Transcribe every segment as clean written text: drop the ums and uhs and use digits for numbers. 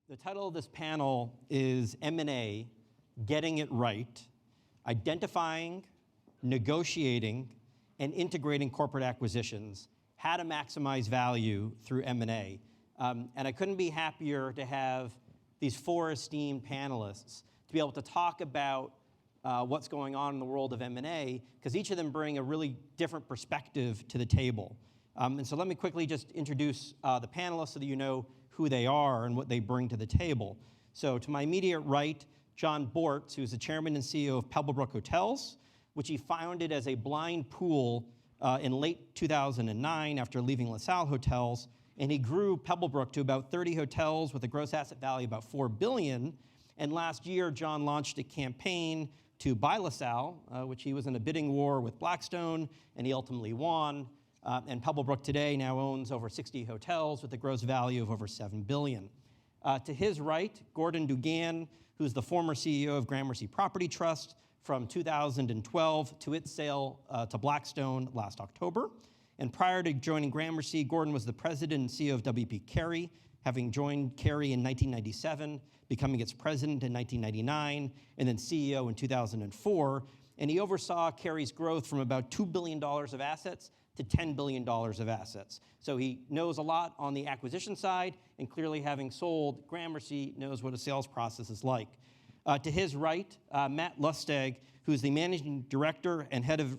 The title of this panel is M&A, Getting It Right, Identifying, Negotiating, and Integrating Corporate Acquisitions, How to Maximize Value Through M&A. And I couldn't be happier to have these four esteemed panelists to be able to talk about what's going on in the world of M&A, because each of them bring a really different perspective to the table. And so let me quickly just introduce the panelists so that you know who they are and what they bring to the table. So to my immediate right, John BORTZ, who's the chairman and CEO of Pebblebrook Hotels, which he founded as a blind pool in late 2009 after leaving Lasalle Hotels. And he grew Pebblebrook to about 30 hotels with a gross asset value of about $4 billion. And last year, John launched a campaign to buy Lasalle, which he was in a bidding war with Blackstone, and he ultimately won. And Pebblebrook today now owns over 60 hotels with a gross value of over $7 billion. To his right, Gordon DUGAN, who's the former CEO of Gramercy Property Trust from 2012 to its sale to Blackstone last October. And prior to joining Gramercy, Gordon was the president and CEO of WP Carey, having joined Carey in 1997, becoming its president in 1999, and then CEO in 2004. And he oversaw Carey's growth from about $2 billion of assets to $10 billion of assets. So he knows a lot on the acquisition side, and clearly having sold Gramercy, knows what a sales process is like. To his right, Matt LUSTIG, who's the managing director and head of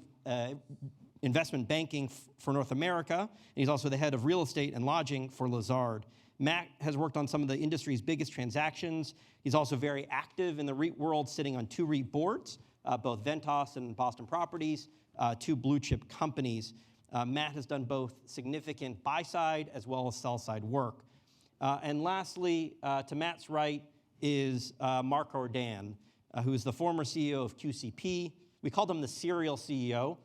investment banking for North America, and he's also the head of real estate and lodging for Lazard. Matt has worked on some of the industry's biggest transactions. He's also very active in the REIT world, sitting on two REIT boards, both Ventas and Boston Properties, two blue chip companies. Matt has done both significant buy-side as well as sell-side work. And lastly, to Matt's right is Mark ORDAN, who's the former CEO of QCP. We called him the serial CEO,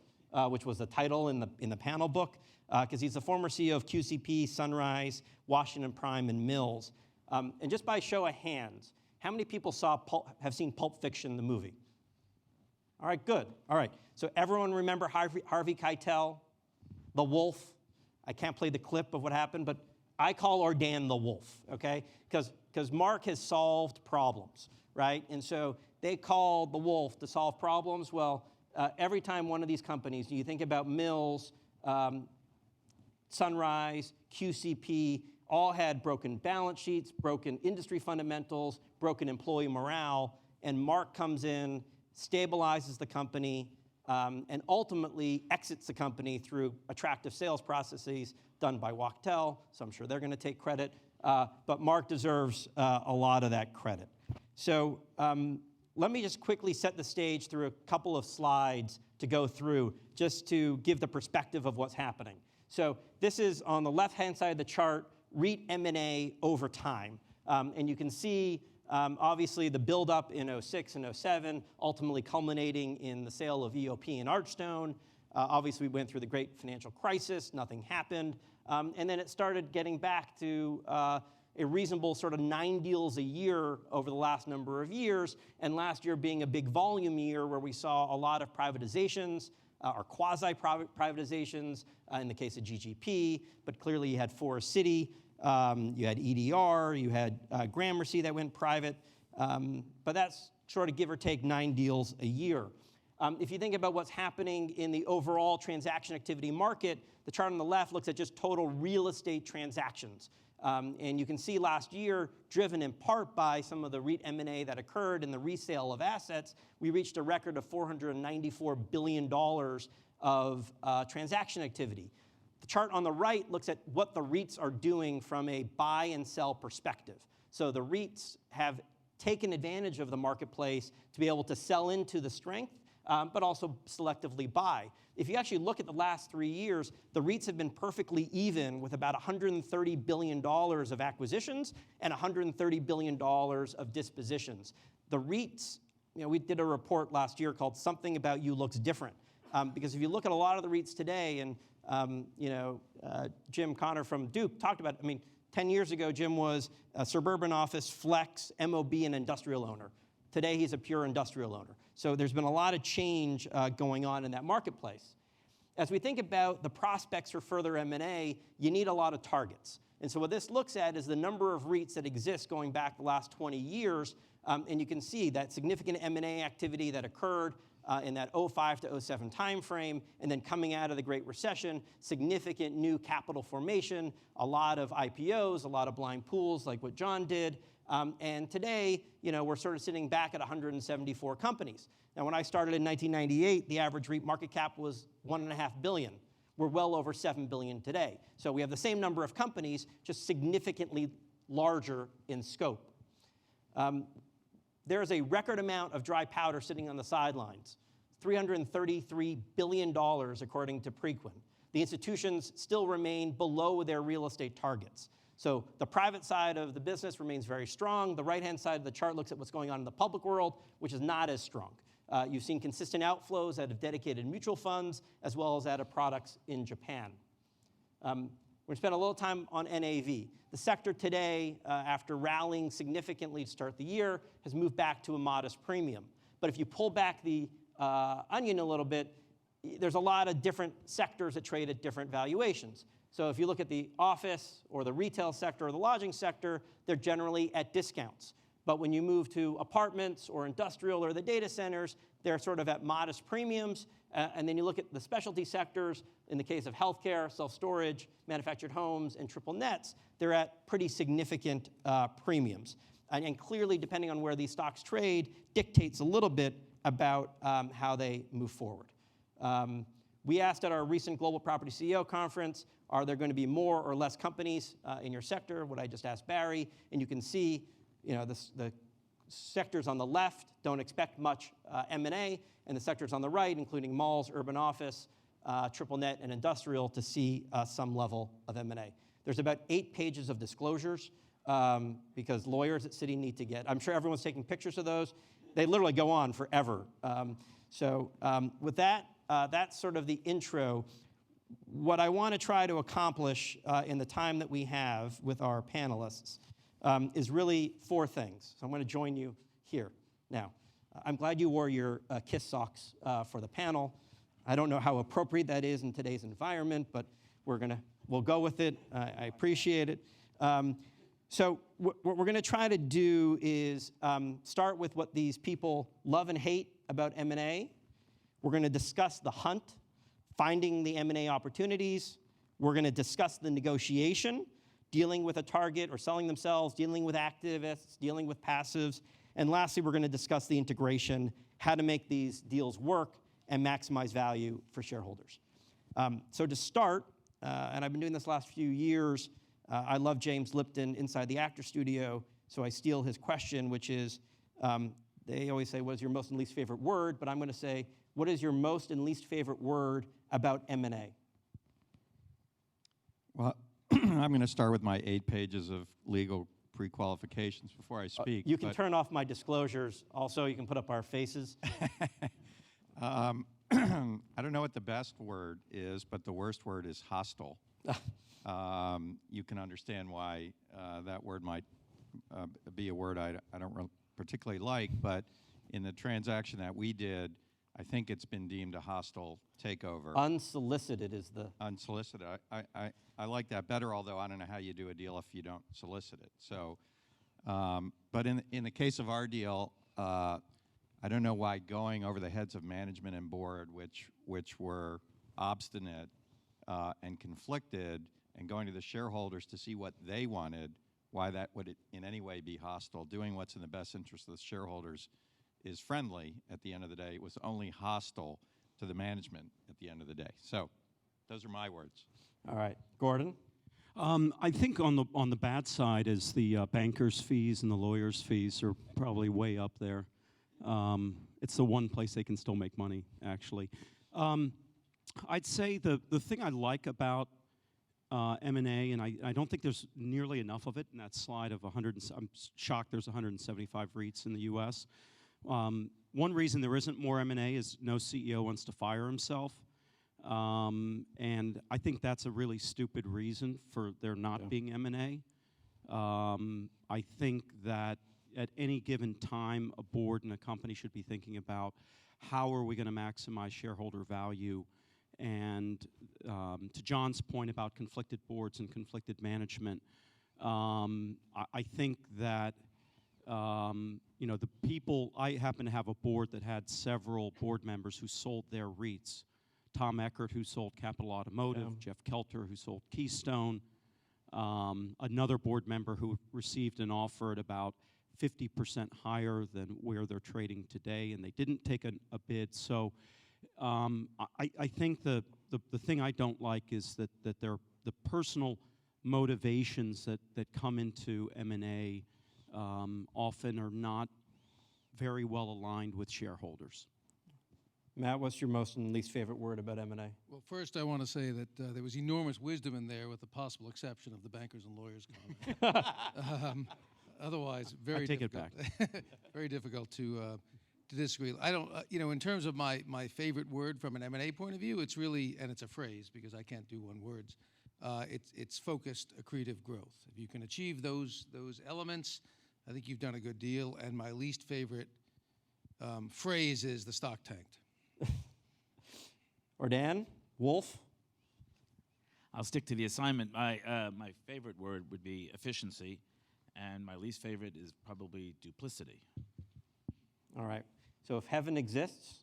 which was the title in the panel book, because he's the former CEO of QCP, Sunrise, Washington Prime, and Mills. And just by show of hands, how many people have seen Pulp Fiction, the movie? All right, good. All right, so everyone remember Harvey Keitel, the wolf? I can't play the clip of what happened, but I call ORDAN the wolf, okay? Because Mark has solved problems, right? And so they call the wolf to solve problems. Well, every time one of these companies, you think about Mills, Sunrise, QCP, all had broken balance sheets, broken industry fundamentals, broken employee morale, and Mark comes in, stabilizes the company, and ultimately exits the company through attractive sales processes done by Wachtell, so I'm sure they're going to take credit, but Mark deserves a lot of that credit. So let me just quickly set the stage through a couple of slides to go through, just to give the perspective of what's happening. So this is on the left-hand side of the chart, REIT M&A over time. And you can see, obviously, the buildup in 06 and 07, ultimately culminating in the sale of EOP and Archstone. Obviously, we went through the great financial crisis, nothing happened. And then it started getting back to a reasonable sort of 9 deals a year over the last number of years, and last year being a big volume year where we saw a lot of privatizations, or quasi-privatizations in the case of GGP, but clearly you had Forest City, you had EDR, you had Gramercy that went private, but that's sort of give or take 9 deals a year. If you think about what's happening in the overall transaction activity market, the chart on the left looks at just total real estate transactions. And you can see last year, driven in part by some of the REIT M&A that occurred in the resale of assets, we reached a record of $494 billion of transaction activity. The chart on the right looks at what the REITs are doing from a buy and sell perspective. So the REITs have taken advantage of the marketplace to be able to sell into the strength, but also selectively buy. If you actually look at the last 3 years, the REITs have been perfectly even with about $130 billion of acquisitions and $130 billion of dispositions. The REITs, we did a report last year called Something About You Looks Different. Because if you look at a lot of the REITs today, and Jim Connor from Duke talked about, 10 years ago, Jim was a suburban office, flex, MOB, and industrial owner. Today, he's a pure industrial owner. So there's been a lot of change going on in that marketplace. As we think about the prospects for further M&A, you need a lot of targets. And so what this looks at is the number of REITs that exist going back the last 20 years, and you can see that significant M&A activity that occurred in that 05 to 07 timeframe, and then coming out of the Great Recession, significant new capital formation, a lot of IPOs, a lot of blind pools like what John did, and today, we're sort of sitting back at 174 companies. Now, when I started in 1998, the average REIT market cap was $1.5 billion. We're well over $7 billion today. So we have the same number of companies, just significantly larger in scope. There is a record amount of dry powder sitting on the sidelines, $333 billion according to Preqin. The institutions still remain below their real estate targets. So the private side of the business remains very strong. The right-hand side of the chart looks at what's going on in the public world, which is not as strong. You've seen consistent outflows out of dedicated mutual funds, as well as out of products in Japan. We're going to spend a little time on NAV. The sector today, after rallying significantly to start the year, has moved back to a modest premium. But if you pull back the onion a little bit, there's a lot of different sectors that trade at different valuations. So if you look at the office or the retail sector or the lodging sector, they're generally at discounts. But when you move to apartments or industrial or the data centers, they're sort of at modest premiums. And then you look at the specialty sectors, in the case of healthcare, self-storage, manufactured homes, and triple nets, they're at pretty significant premiums. And clearly, depending on where these stocks trade, dictates a little bit about how they move forward. We asked at our recent Global Property CEO conference, are there going to be more or less companies in your sector? What I just asked Barry, and you can see the sectors on the left don't expect much M&A, and the sectors on the right, including malls, urban office, triple net, and industrial, to see some level of M&A. There's about 8 pages of disclosures because lawyers at Citi need to get. I'm sure everyone's taking pictures of those. They literally go on forever. With that, that's sort of the intro. What I want to try to accomplish in the time that we have with our panelists is really 4 things. So I'm going to join you here. Now, I'm glad you wore your KISS socks for the panel. I don't know how appropriate that is in today's environment, but we'll go with it. I appreciate it. So what we're going to try to do is start with what these people love and hate about M&A. We're going to discuss the hunt, finding the M&A opportunities. We're going to discuss the negotiation, dealing with a target or selling themselves, dealing with activists, dealing with passives. And lastly, we're going to discuss the integration, how to make these deals work and maximize value for shareholders. So to start, and I've been doing this last few years, I love James Lipton inside the Actor Studio, so I steal his question, which is, they always say, what is your most and least favorite word? But I'm going to say, what is your most and least favorite word about M&A? Well, I'm going to start with my 8 pages of legal pre-qualifications before I speak. You can turn off my disclosures. Also, you can put up our faces. I don't know what the best word is, but the worst word is hostile. You can understand why that word might be a word I don't particularly like, but in the transaction that we did, I think it's been deemed a hostile takeover. Unsolicited is the... Unsolicited. I like that better, although I don't know how you do a deal if you don't solicit it. So, but in the case of our deal, I don't know why going over the heads of management and board, which were obstinate and conflicted, and going to the shareholders to see what they wanted, why that would in any way be hostile. Doing what's in the best interest of the shareholders is friendly at the end of the day. It was only hostile to the management at the end of the day. So those are my words. All right. Gordon? I think on the bad side is the bankers' fees and the lawyers' fees are probably way up there. It's the one place they can still make money, actually. I'd say the thing I like about M&A, and I don't think there's nearly enough of it in that slide of 100. I'm shocked there's 175 REITs in the U.S. One reason there isn't more M&A is no CEO wants to fire himself. And I think that's a really stupid reason for there not being M&A. I think that at any given time, a board and a company should be thinking about how are we going to maximize shareholder value And to John's point about conflicted boards and conflicted management, I think that the people, I happen to have a board that had several board members who sold their REITs. Tom Eckert, who sold Capital Automotive, Jeff Kelter, who sold Keystone, another board member who received an offer at about 50% higher than where they're trading today, and they didn't take a bid. So I think the thing I don't like is that the personal motivations that come into M&A often are not very well aligned with shareholders. Matt, what's your most and least favorite word about M&A? Well, first I want to say that there was enormous wisdom in there, with the possible exception of the bankers and lawyers comment. Otherwise, very take it difficult. back. Very difficult to disagree. I don't, in terms of my favorite word from an M&A point of view, it's really, and it's a phrase because I can't do one words. It's focused accretive growth. If you can achieve those elements, I think you've done a good deal. And my least favorite phrase is the stock tanked. ORDAN, Wolf. I'll stick to the assignment. My favorite word would be efficiency, and my least favorite is probably duplicity. All right. So if heaven exists,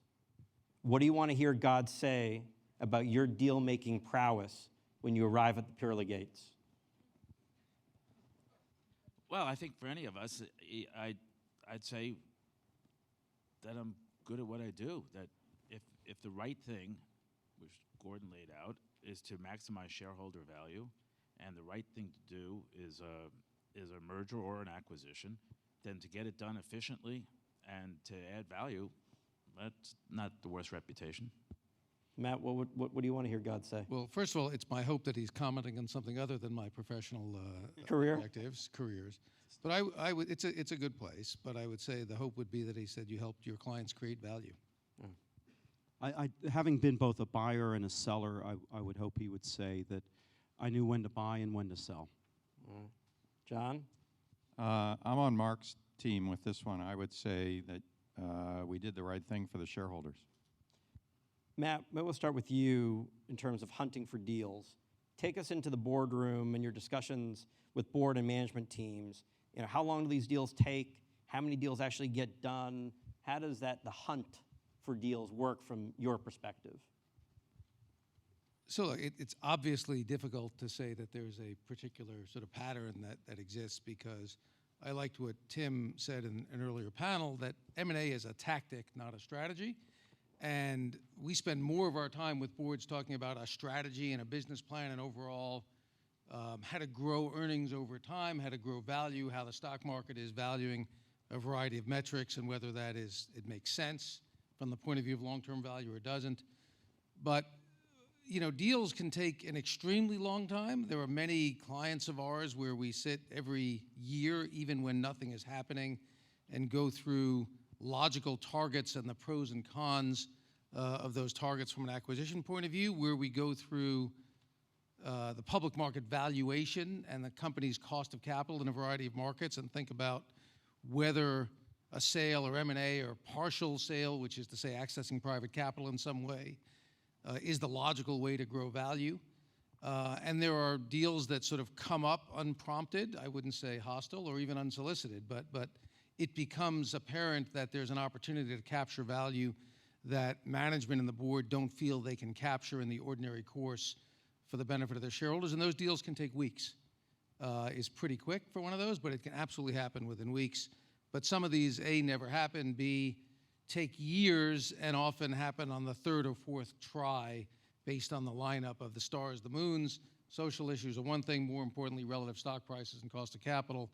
what do you want to hear God say about your deal-making prowess when you arrive at the pearly gates? Well, I think for any of us, I'd say that I'm good at what I do. That if the right thing, which Gordon laid out, is to maximize shareholder value, and the right thing to do is a merger or an acquisition, then to get it done efficiently and to add value, that's not the worst reputation. Matt, what do you want to hear God say? Well, first of all, it's my hope that he's commenting on something other than my professional careers. But I would, it's a good place. But I would say the hope would be that he said you helped your clients create value. I having been both a buyer and a seller, I would hope he would say that I knew when to buy and when to sell. John? I'm on Mark's team with this one. I would say that we did the right thing for the shareholders. Matt, we'll start with you in terms of hunting for deals. Take us into the boardroom and your discussions with board and management teams. How long do these deals take? How many deals actually get done? How does the hunt for deals work from your perspective? So it's obviously difficult to say that there's a particular sort of pattern that exists, because I liked what Tim said in an earlier panel, that M&A is a tactic, not a strategy. And we spend more of our time with boards talking about a strategy and a business plan and overall how to grow earnings over time, how to grow value, how the stock market is valuing a variety of metrics, and whether it makes sense from the point of view of long-term value or doesn't. But deals can take an extremely long time. There are many clients of ours where we sit every year, even when nothing is happening, and go through logical targets and the pros and cons of those targets from an acquisition point of view, where we go through the public market valuation and the company's cost of capital in a variety of markets, and think about whether a sale or M&A or partial sale, which is to say accessing private capital in some way, is the logical way to grow value. And there are deals that sort of come up unprompted, I wouldn't say hostile or even unsolicited, but it becomes apparent that there's an opportunity to capture value that management and the board don't feel they can capture in the ordinary course for the benefit of their shareholders. And those deals can take weeks. Is pretty quick for one of those, but it can absolutely happen within weeks. But some of these, A, never happen, B, take years and often happen on the third or fourth try based on the lineup of the stars, the moons. Social issues are one thing, more importantly, relative stock prices and cost of capital,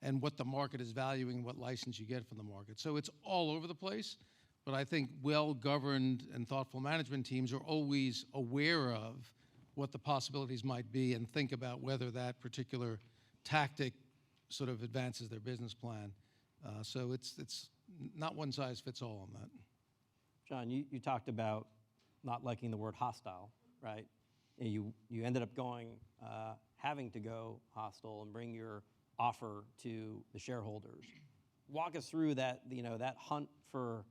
and what the market is valuing, what license you get from the market. So it's all over the place, but I think well-governed and thoughtful management teams are always aware of what the possibilities might be and think about whether that particular tactic sort of advances their business plan. So it's not one size fits all on that. John, you talked about not liking the word hostile, right? And you ended up having to go hostile and bring your offer to the shareholders. Walk us through that, that hunt for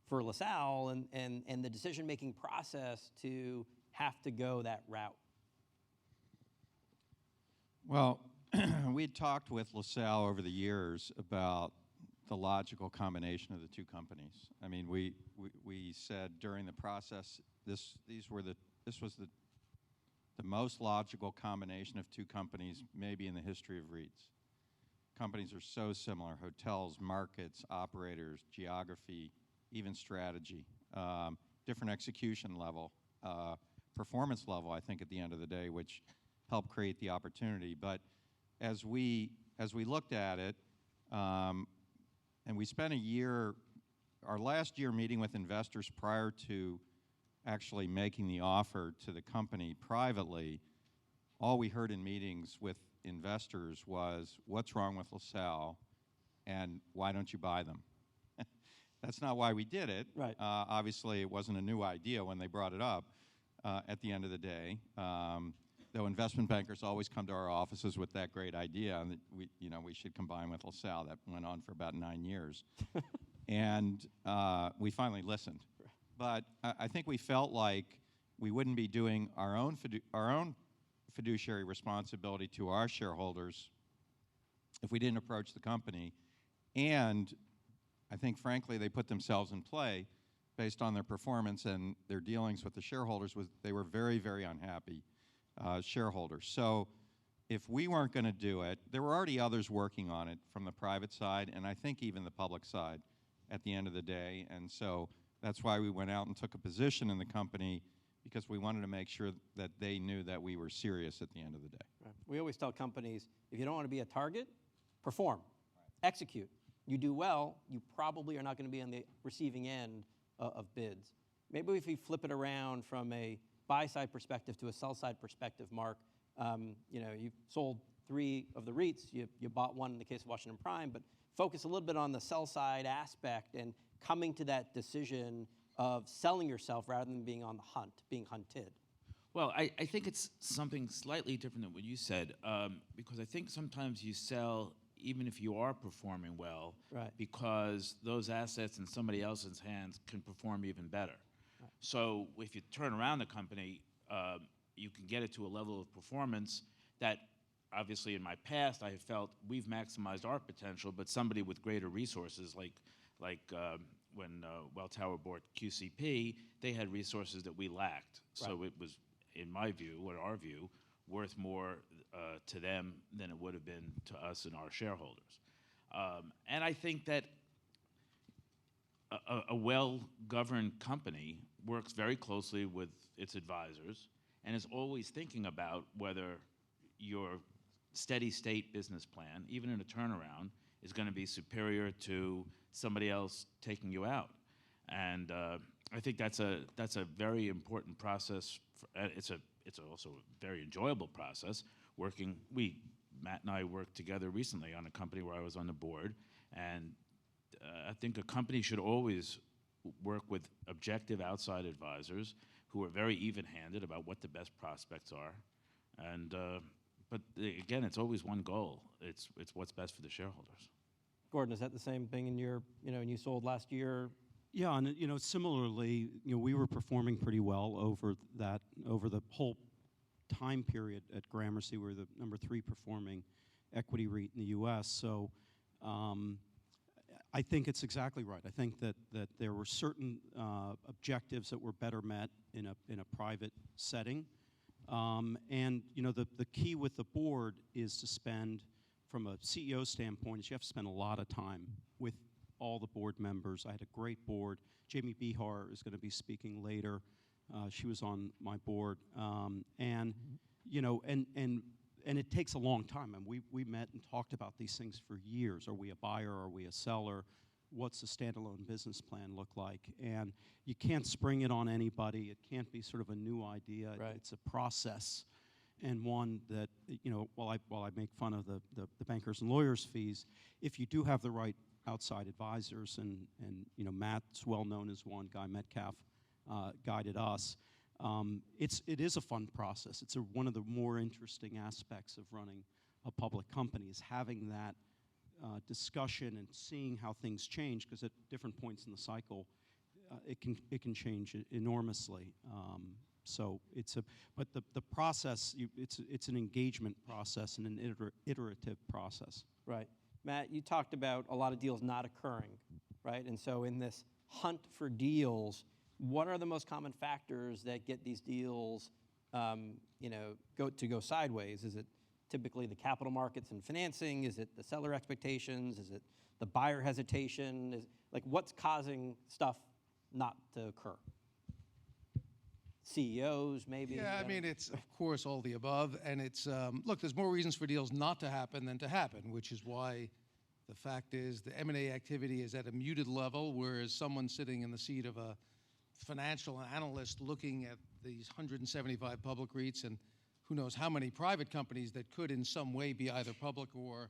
for Lasalle and the decision-making process to have to go that route? Well, we'd talked with Lasalle over the years about the logical combination of the two companies. I mean, we said during the process this was the most logical combination of two companies maybe in the history of REITs. Companies are so similar: hotels, markets, operators, geography, even strategy, different execution level, performance level, I think, at the end of the day, which helped create the opportunity. But as we looked at it, and we spent a year, our last year meeting with investors prior to actually making the offer to the company privately, all we heard in meetings with investors was, what's wrong with Lasalle, and why don't you buy them? That's not why we did it. Right. Obviously, it wasn't a new idea when they brought it up at the end of the day. Though investment bankers always come to our offices with that great idea, and that we should combine with Lasalle. That went on for about 9 years. And we finally listened. But I think we felt like we wouldn't be doing our own fiduciary responsibility to our shareholders if we didn't approach the company. And I think, frankly, they put themselves in play based on their performance and their dealings with the shareholders. They were very, very unhappy shareholders. So if we weren't going to do it, there were already others working on it from the private side, and I think even the public side at the end of the day. And so that's why we went out and took a position in the company, because we wanted to make sure that they knew that we were serious at the end of the day. Right. We always tell companies, if you don't want to be a target, perform, execute. You do well, you probably are not going to be on the receiving end of bids. Maybe if we flip it around from a buy-side perspective to a sell-side perspective, Mark, you've sold 3 of the REITs, you bought 1 in the case of Washington Prime, but focus a little bit on the sell-side aspect and coming to that decision of selling yourself rather than being on the hunt, being hunted. Well, I think it's something slightly different than what you said, because I think sometimes you sell even if you are performing well, right, because those assets in somebody else's hands can perform even better. Right. So if you turn around the company, you can get it to a level of performance that, obviously in my past, I have felt we've maximized our potential, but somebody with greater resources, like when Welltower bought QCP, they had resources that we lacked. Right. So it was, in my view, or our view, worth more to them than it would have been to us and our shareholders. And I think that a well-governed company works very closely with its advisors and is always thinking about whether your steady state business plan, even in a turnaround, is going to be superior to somebody else taking you out. And I think that's a very important process. It's also a very enjoyable process. Matt and I worked together recently on a company where I was on the board, and I think a company should always work with objective outside advisors who are very even-handed about what the best prospects are. And but again, it's always one goal. It's what's best for the shareholders. Gordon, is that the same thing in your, and you sold last year? Yeah, and similarly, we were performing pretty well over the whole time period at Gramercy. We were the number 3 performing equity REIT in the U.S. So I think it's exactly right. I think that there were certain objectives that were better met in a private setting. And the key with the board is to spend, from a CEO standpoint, is you have to spend a lot of time with all the board members. I had a great board. Jamie Behar is going to be speaking later. She was on my board, and it takes a long time. And we met and talked about these things for years. Are we a buyer? Are we a seller? What's the standalone business plan look like? And you can't spring it on anybody. It can't be sort of a new idea. Right. It's a process, and one that while I make fun of the bankers and lawyers fees, if you do have the right outside advisors, and Matt's well known as one, Guy Metcalf guided us. It is a fun process. It's one of the more interesting aspects of running a public company, is having that discussion and seeing how things change, because at different points in the cycle, it can change enormously. So but the process, it's an engagement process and an iterative process. Right. Matt, you talked about a lot of deals not occurring, right? And so in this hunt for deals, what are the most common factors that get these deals, go sideways? Is it typically the capital markets and financing? Is it the seller expectations? Is it the buyer hesitation? What's causing stuff not to occur? CEOs, maybe? Yeah, I mean, it's, of course, all the above. And it's, look, there's more reasons for deals not to happen than to happen, which is why the fact is the M&A activity is at a muted level, whereas someone sitting in the seat of a financial analyst looking at these 175 public REITs and who knows how many private companies that could in some way be either public or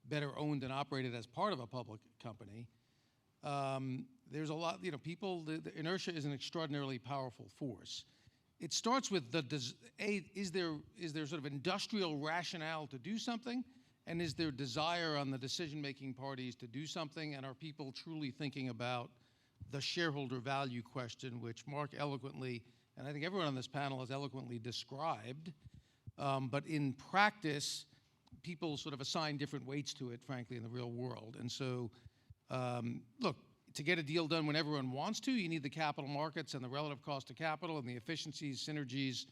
better owned and operated as part of a public company. There's a lot, the inertia is an extraordinarily powerful force. It starts with is there sort of industrial rationale to do something? And is there desire on the decision-making parties to do something? And are people truly thinking about the shareholder value question, which Mark eloquently, and I think everyone on this panel has eloquently described, but in practice, people sort of assign different weights to it, frankly, in the real world. And so, look, to get a deal done when everyone wants to, you need the capital markets and the relative cost of capital and the efficiencies, synergies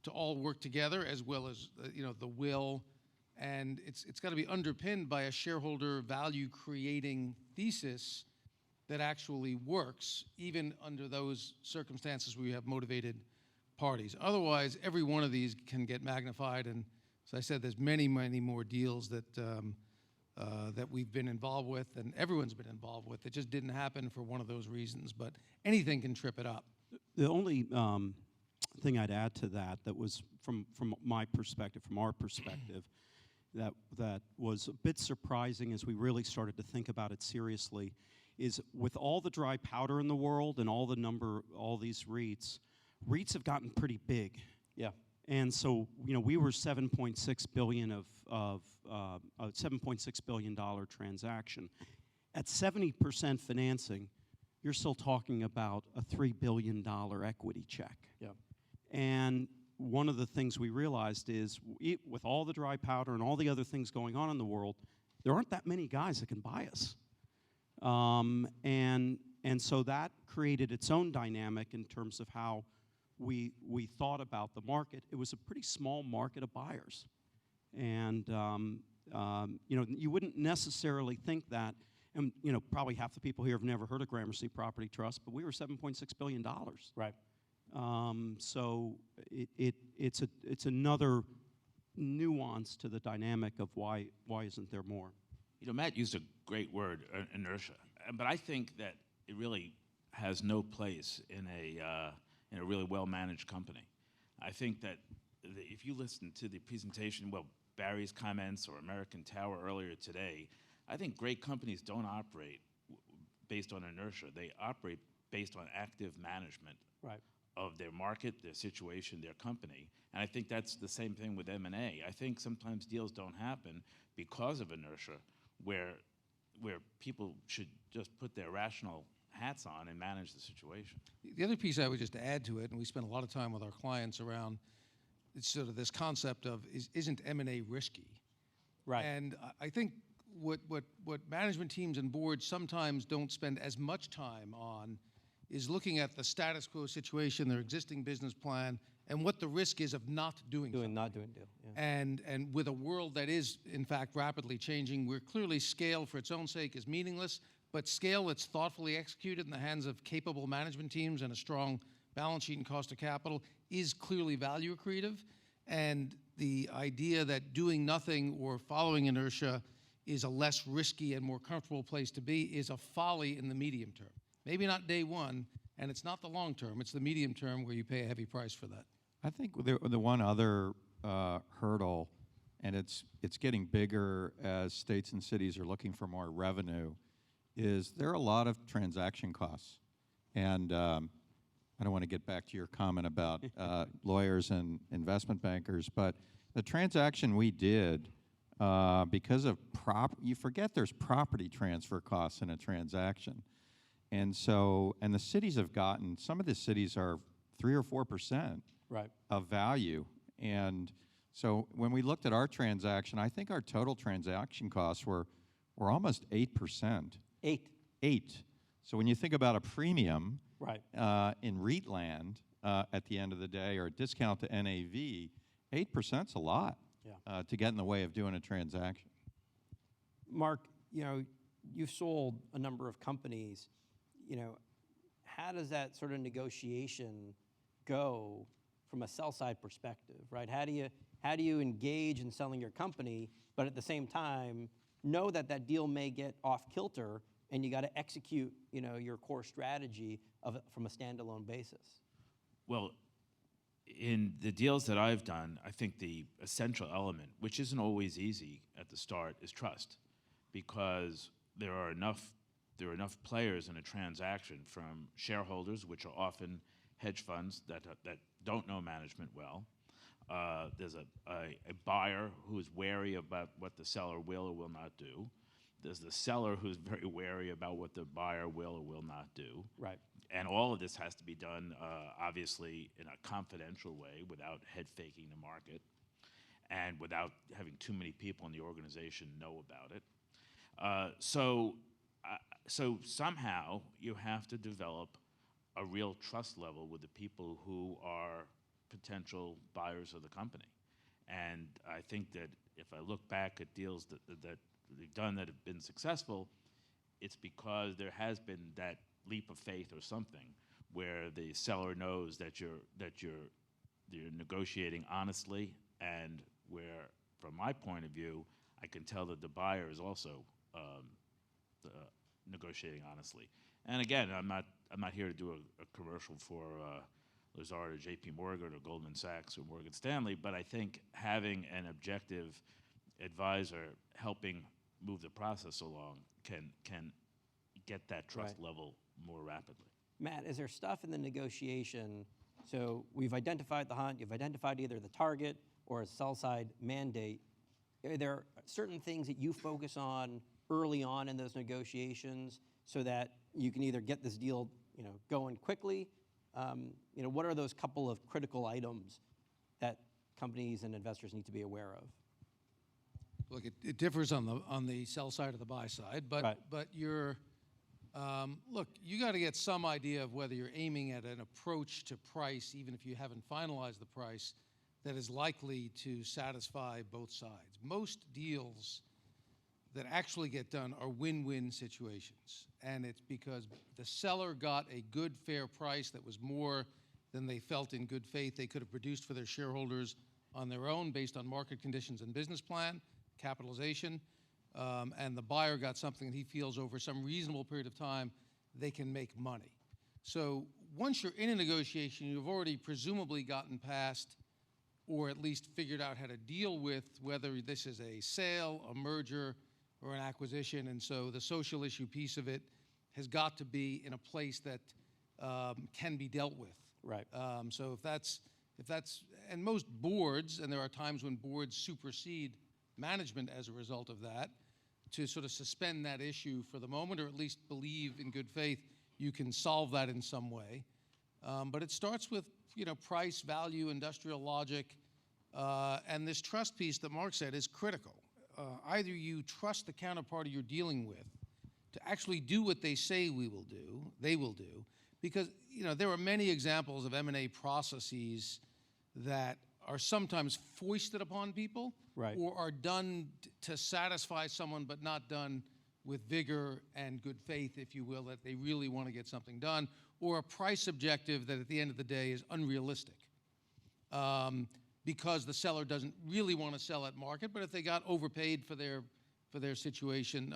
to all work together, as well as the will. And it's got to be underpinned by a shareholder value creating thesis that actually works, even under those circumstances where you have motivated parties. Otherwise, every one of these can get magnified. And as I said, there's many, many more deals that that we've been involved with and everyone's been involved with. It just didn't happen for one of those reasons, but anything can trip it up. The only thing I'd add to that was from my perspective, from our perspective, that was a bit surprising as we really started to think about it seriously, is with all the dry powder in the world and all these REITs have gotten pretty big. Yeah. And so, we were $7.6 billion of a $7.6 billion transaction. At 70% financing, you're still talking about a $3 billion equity check. Yeah. And one of the things we realized is, with all the dry powder and all the other things going on in the world, there aren't that many guys that can buy us. And so that created its own dynamic in terms of how we thought about the market. It was a pretty small market of buyers. And, you wouldn't necessarily think that, and, probably half the people here have never heard of Gramercy Property Trust, but we were $7.6 billion. Right. So it's another nuance to the dynamic of why isn't there more? Matt used a great word, inertia, but I think that it really has no place in a really well-managed company. I think that if you listen to the presentation, Barry's comments or American Tower earlier today, I think great companies don't operate based on inertia. They operate based on active management of their market, their situation, their company. And I think that's the same thing with M&A. I think sometimes deals don't happen because of inertia, where people should just put their rational hats on and manage the situation. The other piece I would just add to it, and we spend a lot of time with our clients around, it's sort of this concept of isn't M&A risky? Right. And I think what management teams and boards sometimes don't spend as much time on is looking at the status quo situation, their existing business plan, and what the risk is of not doing something. Not doing deal. Yeah. And with a world that is, in fact, rapidly changing, where clearly scale for its own sake is meaningless, but scale that's thoughtfully executed in the hands of capable management teams and a strong balance sheet and cost of capital is clearly value accretive. And the idea that doing nothing or following inertia is a less risky and more comfortable place to be is a folly in the medium term. Maybe not day one, and it's not the long term, it's the medium term where you pay a heavy price for that. I think the one other hurdle, and it's getting bigger as states and cities are looking for more revenue, is there are a lot of transaction costs. And I don't want to get back to your comment about lawyers and investment bankers, but the transaction we did, because of you forget there's property transfer costs in a transaction. And so, and the cities have gotten, some of the cities are 3 or 4% Right. of value. And so when we looked at our transaction, I think our total transaction costs were almost 8%. 8. 8. So when you think about a premium Right. in REIT land at the end of the day, or a discount to NAV, 8%'s a lot to get in the way of doing a transaction. Mark, you know, you've sold a number of companies. You know, how does that sort of negotiation go from a sell side perspective, right? How do you engage in selling your company, but at the same time know that that deal may get off kilter, and you got to execute, you know, your core strategy of it from a standalone basis? Well, in the deals that I've done, I think the essential element, which isn't always easy at the start, is trust, because there are enough players in a transaction, from shareholders, which are often hedge funds that don't know management well. There's a buyer who's wary about what the seller will or will not do. There's the seller who's very wary about what the buyer will or will not do. Right. And all of this has to be done, obviously, in a confidential way, without head faking the market, and without having too many people in the organization know about it. So somehow you have to develop a real trust level with the people who are potential buyers of the company. And I think that if I look back at deals that we've done that have been successful, it's because there has been that leap of faith or something, where the seller knows that you're negotiating honestly, and where, from my point of view, I can tell that the buyer is also negotiating honestly. And again, I'm not here to do a commercial for Lazard or J.P. Morgan or Goldman Sachs or Morgan Stanley, but I think having an objective advisor helping move the process along can get that trust level more rapidly. Matt, is there stuff in the negotiation? So we've identified the hunt, you've identified either the target or a sell-side mandate. Are there certain things that you focus on early on in those negotiations so that you can either get this deal, you know, going quickly? You know, what are those couple of critical items that companies and investors need to be aware of? Look, it differs on the sell side or the buy side, but Right. but you're look, you got to get some idea of whether you're aiming at an approach to price, even if you haven't finalized the price, that is likely to satisfy both sides. Most deals that actually get done are win-win situations, and it's because the seller got a good, fair price that was more than they felt in good faith they could have produced for their shareholders on their own, based on market conditions and business plan, capitalization, and the buyer got something that he feels over some reasonable period of time they can make money. So once you're in a negotiation, you've already presumably gotten past, or at least figured out how to deal with, whether this is a sale, a merger, or an acquisition, and so the social issue piece of it has got to be in a place that can be dealt with. Right. So if that's, and most boards, and there are times when boards supersede management as a result of that, to sort of suspend that issue for the moment, or at least believe in good faith you can solve that in some way. But it starts with, you know, price, value, industrial logic, and this trust piece that Mark said is critical. Either you trust the counterparty you're dealing with to actually do what they say they will do, because, you know, there are many examples of M&A processes that are sometimes foisted upon people, Right. or are done to satisfy someone, but not done with vigor and good faith, if you will, that they really want to get something done, or a price objective that at the end of the day is unrealistic. Because the seller doesn't really want to sell at market, but if they got overpaid for their situation,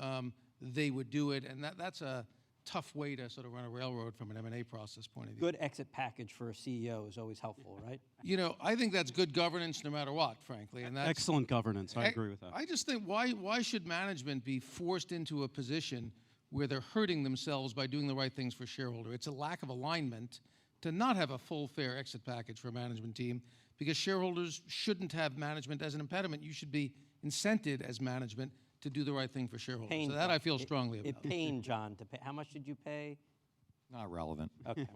they would do it, and that's a tough way to sort of run a railroad from an M&A process point of view. Good exit package for a CEO is always helpful, right? You know, I think that's good governance no matter what, frankly, and that's Excellent governance. I agree with that. I just think, why should management be forced into a position where they're hurting themselves by doing the right things for shareholder? It's a lack of alignment to not have a full, fair exit package for a management team, because shareholders shouldn't have management as an impediment. You should be incented as management to do the right thing for shareholders. So that I feel strongly about. It pained John to pay. How much did you pay Not relevant. Okay.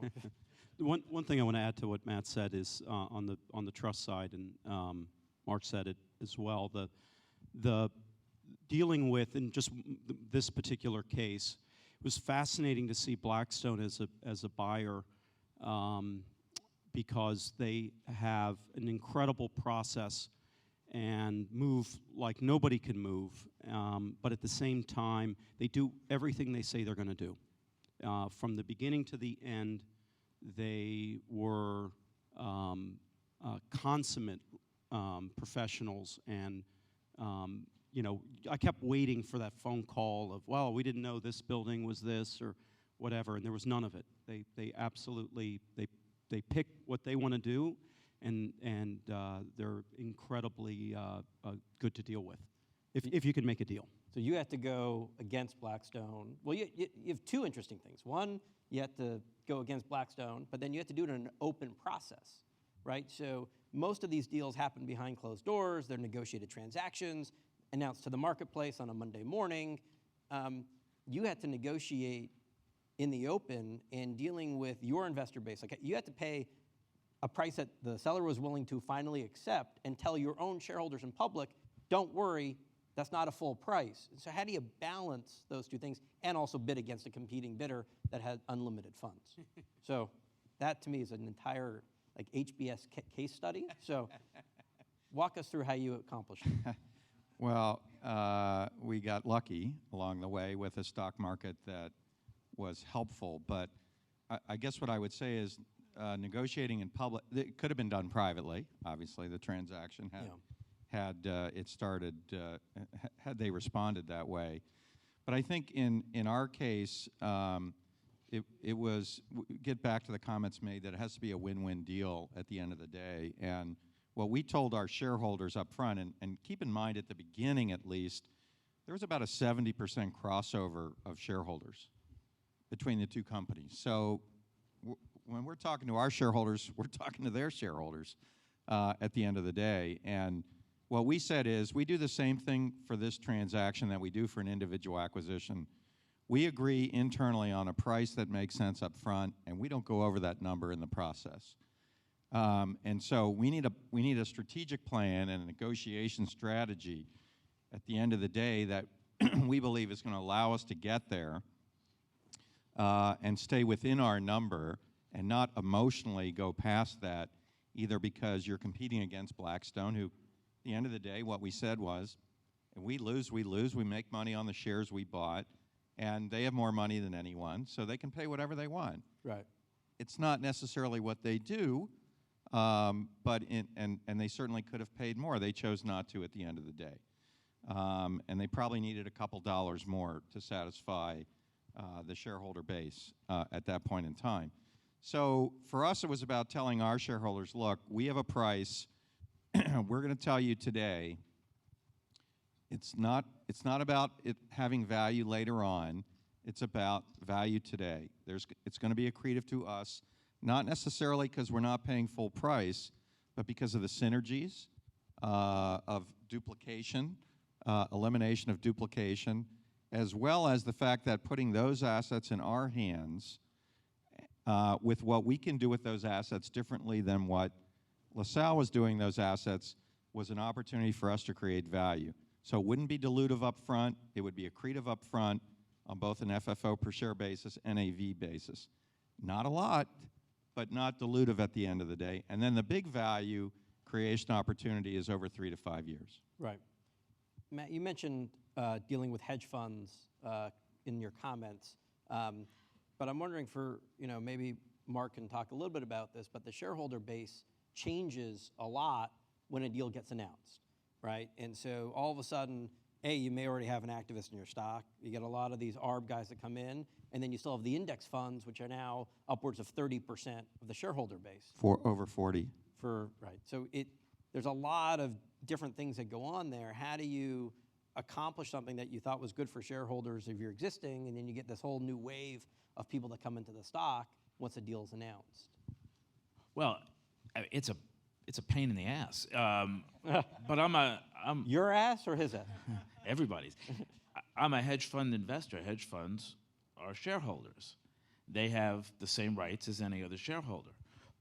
One thing I want to add to what Matt said is on the trust side, and Mark said it as well. The dealing with, in just this particular case, it was fascinating to see Blackstone as a buyer because they have an incredible process and move like nobody can move, but at the same time, they do everything they say they're going to do. From the beginning to the end, they were consummate professionals, and you know, I kept waiting for that phone call of, well, we didn't know this building was this or whatever, and there was none of it. They absolutely they pick what they want to do, and they're incredibly good to deal with, if you can make a deal. So you have to go against Blackstone. Well, you have two interesting things. One, you have to go against Blackstone, but then you have to do it in an open process, right? So most of these deals happen behind closed doors. They're negotiated transactions, announced to the marketplace on a Monday morning. You had to negotiate in the open in dealing with your investor base. Like, you had to pay a price that the seller was willing to finally accept and tell your own shareholders in public, don't worry, that's not a full price. So how do you balance those two things and also bid against a competing bidder that had unlimited funds? So that, to me, is an entire like HBS case study. So walk us through how you accomplished it. Well, we got lucky along the way with a stock market that was helpful, but I guess what I would say is negotiating in public, it could have been done privately. Obviously, the transaction had it started, had they responded that way. But I think in our case, it was, get back to the comments made that it has to be a win-win deal at the end of the day. And what we told our shareholders up front, and keep in mind at the beginning at least, there was about a 70% crossover of shareholders between the two companies. So when we're talking to our shareholders, we're talking to their shareholders at the end of the day. And what we said is, we do the same thing for this transaction that we do for an individual acquisition. We agree internally on a price that makes sense up front, and we don't go over that number in the process. And so we need a strategic plan and a negotiation strategy at the end of the day that we believe is going to allow us to get there and stay within our number and not emotionally go past that, either because you're competing against Blackstone, who, at the end of the day, what we said was, if we lose, we lose. We make money on the shares we bought, and they have more money than anyone, so they can pay whatever they want. Right. It's not necessarily what they do, but and they certainly could have paid more. They chose not to at the end of the day. And they probably needed a couple dollars more to satisfy the shareholder base at that point in time. So for us, it was about telling our shareholders, look, we have a price. We're going to tell you today, it's not about it having value later on. It's about value today. It's going to be accretive to us, not necessarily because we're not paying full price, but because of the synergies of duplication, elimination of duplication, as well as the fact that putting those assets in our hands with what we can do with those assets differently than what Lasalle was doing those assets was an opportunity for us to create value. So it wouldn't be dilutive up front. It would be accretive up front on both an FFO per share basis, NAV basis. Not a lot, but not dilutive at the end of the day. And then the big value creation opportunity is over 3 to 5 years. Right. Matt, you mentioned dealing with hedge funds in your comments, but I'm wondering for, maybe Mark can talk a little bit about this, but the shareholder base changes a lot when a deal gets announced, right? And so all of a sudden, you may already have an activist in your stock. You get a lot of these ARB guys that come in, and then you still have the index funds, which are now upwards of 30% of the shareholder base. For over 40. Right. So there's a lot of different things that go on there. How do you accomplish something that you thought was good for shareholders of your existing, and then you get this whole new wave of people that come into the stock once a deal is announced? Well, it's a pain in the ass. But I'm your ass or his ass? Everybody's. I'm a hedge fund investor. Hedge funds are shareholders, they have the same rights as any other shareholder.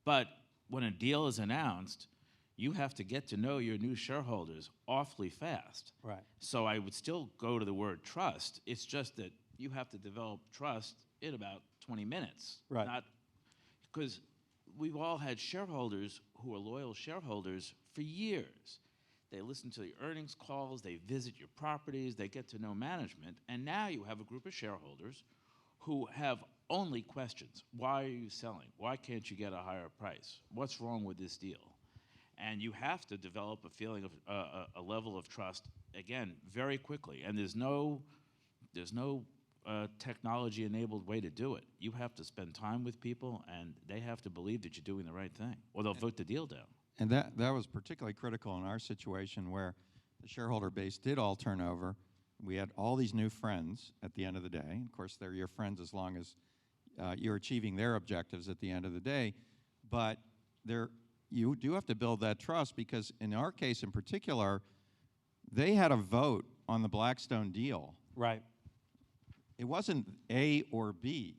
But when a deal is announced, you have to get to know your new shareholders awfully fast. Right. So I would still go to the word trust. It's just that you have to develop trust in about 20 minutes. Right. Not because we've all had shareholders who are loyal shareholders for years. They listen to the earnings calls, they visit your properties, they get to know management, and now you have a group of shareholders who have only questions. Why are you selling? Why can't you get a higher price? What's wrong with this deal? And you have to develop a feeling of a level of trust, again, very quickly. And there's no technology-enabled way to do it. You have to spend time with people, and they have to believe that you're doing the right thing, or they'll vote the deal down. And that was particularly critical in our situation where the shareholder base did all turn over. We had all these new friends at the end of the day. Of course, they're your friends as long as you're achieving their objectives at the end of the day. But you do have to build that trust because in our case in particular, they had a vote on the Blackstone deal. Right. It wasn't A or B.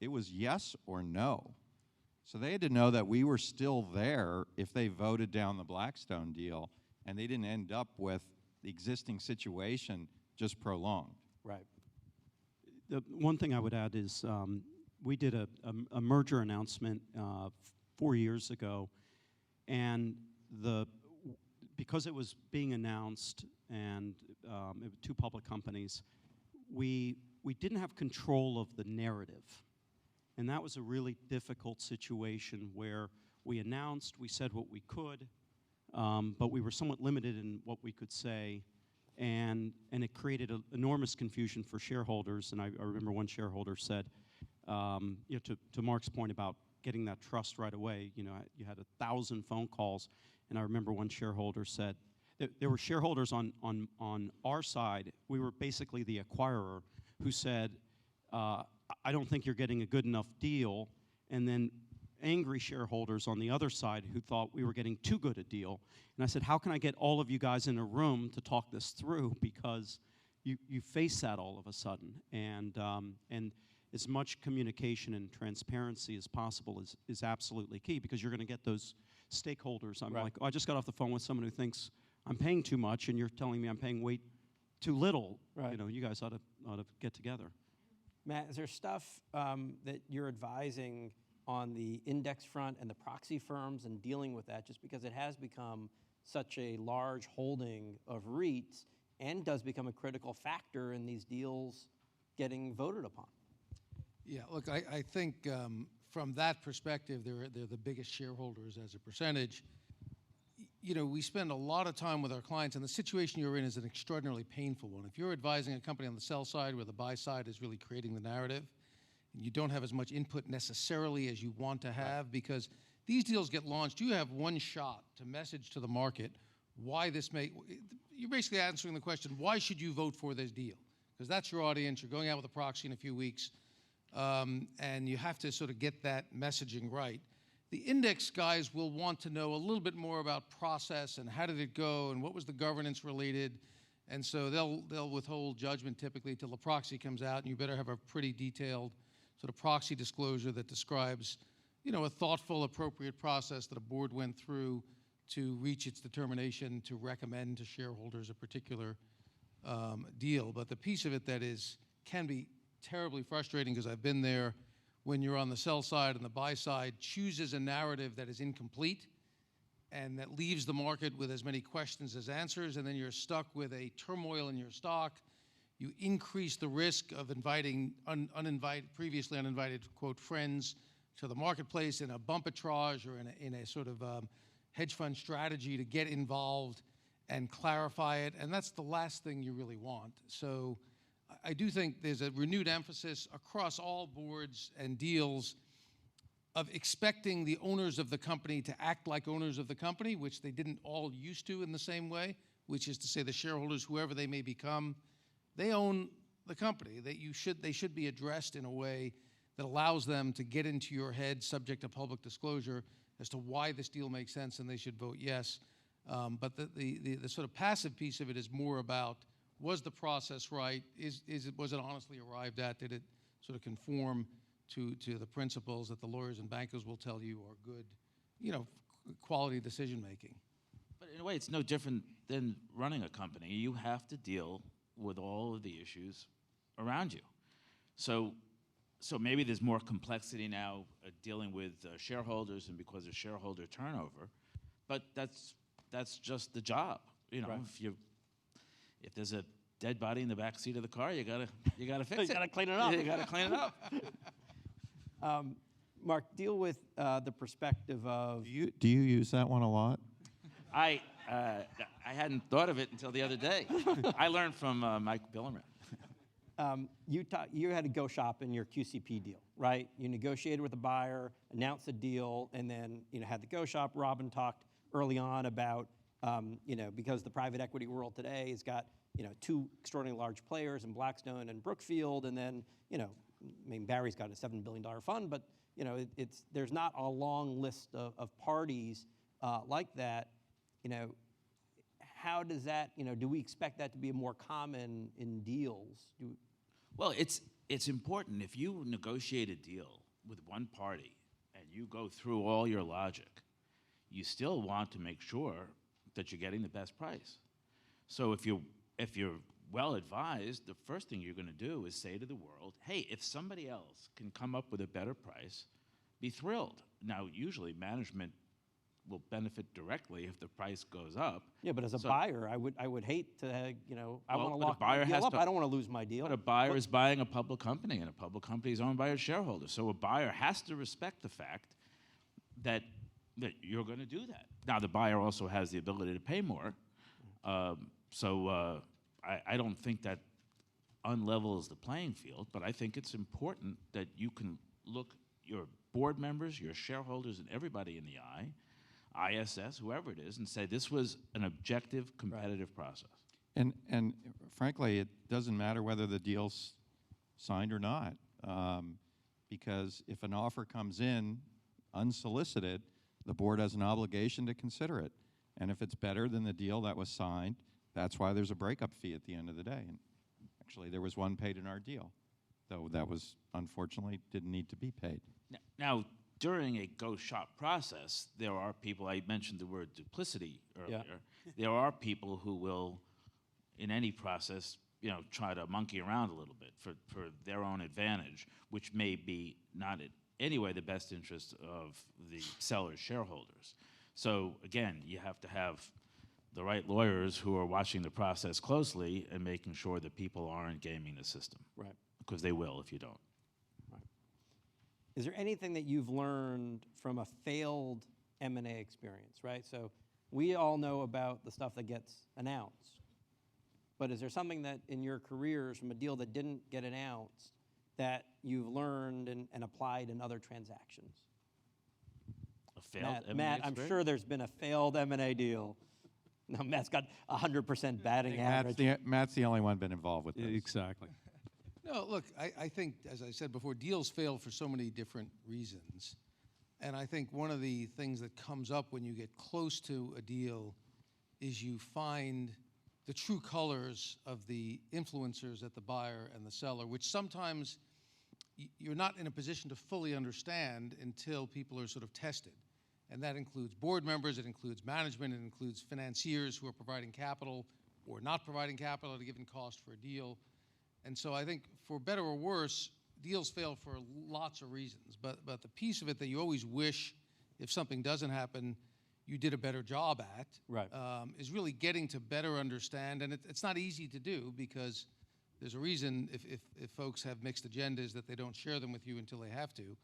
It was yes or no. So they had to know that we were still there if they voted down the Blackstone deal, and they didn't end up with the existing situation just prolonged. Right. The one thing I would add is we did a merger announcement 4 years ago, and because it was being announced and it was two public companies, we didn't have control of the narrative. And that was a really difficult situation where we announced, we said what we could, but we were somewhat limited in what we could say, and it created enormous confusion for shareholders. And I remember one shareholder said, to Mark's point about getting that trust right away, you had 1,000 phone calls, and I remember one shareholder said, there were shareholders on our side, we were basically the acquirer, who said, I don't think you're getting a good enough deal, and then angry shareholders on the other side who thought we were getting too good a deal. And I said, how can I get all of you guys in a room to talk this through, because you face that all of a sudden. And as much communication and transparency as possible is absolutely key, because you're going to get those stakeholders. I'm like, oh, I just got off the phone with someone who thinks I'm paying too much, and you're telling me I'm paying way too little. Right. You guys ought to get together. Matt, is there stuff that you're advising on the index front and the proxy firms and dealing with that, just because it has become such a large holding of REITs and does become a critical factor in these deals getting voted upon? Yeah, look, I think from that perspective, they're the biggest shareholders as a percentage. We spend a lot of time with our clients, and the situation you're in is an extraordinarily painful one. If you're advising a company on the sell side where the buy side is really creating the narrative, and you don't have as much input necessarily as you want to have, because these deals get launched, you have one shot to message to the market why you're basically answering the question, why should you vote for this deal? Because that's your audience. You're going out with a proxy in a few weeks, and you have to sort of get that messaging right. The index guys will want to know a little bit more about process and how did it go and what was the governance related. And so they'll withhold judgment typically till the proxy comes out, and you better have a pretty detailed sort of proxy disclosure that describes, a thoughtful, appropriate process that a board went through to reach its determination to recommend to shareholders a particular deal. But the piece of it that can be terribly frustrating, because I've been there, when you're on the sell side and the buy side chooses a narrative that is incomplete and that leaves the market with as many questions as answers, and then you're stuck with a turmoil in your stock. You increase the risk of inviting previously uninvited, quote, friends to the marketplace in a bumpitrage or in a sort of hedge fund strategy to get involved and clarify it, and that's the last thing you really want. So I do think there's a renewed emphasis across all boards and deals of expecting the owners of the company to act like owners of the company, which they didn't all used to in the same way, which is to say the shareholders, whoever they may become, they own the company. They should be addressed in a way that allows them to get into your head, subject to public disclosure, as to why this deal makes sense and they should vote yes. But the sort of passive piece of it is more about, was the process right? Was it honestly arrived at? Did it sort of conform to the principles that the lawyers and bankers will tell you are good, quality decision making. But in a way, it's no different than running a company. You have to deal with all of the issues around you. So maybe there's more complexity now dealing with shareholders and because of shareholder turnover, but that's just the job. Right. If there's a dead body in the back seat of the car, you gotta fix it. You gotta clean it up. You gotta clean it up. Mark, deal with the perspective of. Do you use that one a lot? I hadn't thought of it until the other day. I learned from Mike BILERMAN. You had to go shop in your QCP deal, right? You negotiated with the buyer, announced the deal, and then had the go shop. Robin talked early on about because the private equity world today has got two extraordinarily large players in Blackstone and Brookfield, and then Barry's got a $7 billion fund, but there's not a long list of parties like that. How does that, do we expect that to be more common in deals? Well, it's important. If you negotiate a deal with one party and you go through all your logic, you still want to make sure that you're getting the best price. So if you're well advised, the first thing you're going to do is say to the world, hey, if somebody else can come up with a better price, be thrilled. Now, usually management will benefit directly if the price goes up. Yeah, but as a buyer, I would hate to, I want to But a lock buyer my deal has up. to- I don't want to lose my deal. But a buyer is buying a public company, and a public company is owned by its shareholders. So a buyer has to respect the fact that you're going to do that. Now, the buyer also has the ability to pay more. I don't think that unlevels the playing field, but I think it's important that you can look your board members, your shareholders, and everybody in the eye, ISS, whoever it is, and say this was an objective, competitive process. And frankly, it doesn't matter whether the deal's signed or not, because if an offer comes in unsolicited, the board has an obligation to consider it. And if it's better than the deal that was signed, that's why there's a breakup fee at the end of the day. And actually, there was one paid in our deal, though that was unfortunately didn't need to be paid. Now, during a go shop process, there are people, I mentioned the word duplicity earlier, there are people who will, in any process, try to monkey around a little bit for their own advantage, which may be not in any way the best interest of the seller's shareholders. So again, you have to have the right lawyers who are watching the process closely and making sure that people aren't gaming the system. Right. Because they will if you don't. Is there anything that you've learned from a failed M&A experience, right? So we all know about the stuff that gets announced, but is there something that in your careers from a deal that didn't get announced that you've learned and applied in other transactions? A failed M&A Matt, I'm experience? sure there's been a failed M&A deal. No, Matt's got 100% batting average. Matt's the only one been involved with this. Exactly. No, look, I think, as I said before, deals fail for so many different reasons. And I think one of the things that comes up when you get close to a deal is you find the true colors of the influencers at the buyer and the seller, which sometimes you're not in a position to fully understand until people are sort of tested. And that includes board members, it includes management, it includes financiers who are providing capital or not providing capital at a given cost for a deal. And so I think, for better or worse, deals fail for lots of reasons. But the piece of it that you always wish, if something doesn't happen, you did a better job at, Right. Is really getting to better understand. And it's not easy to do, because there's a reason if folks have mixed agendas that they don't share them with you until they have to,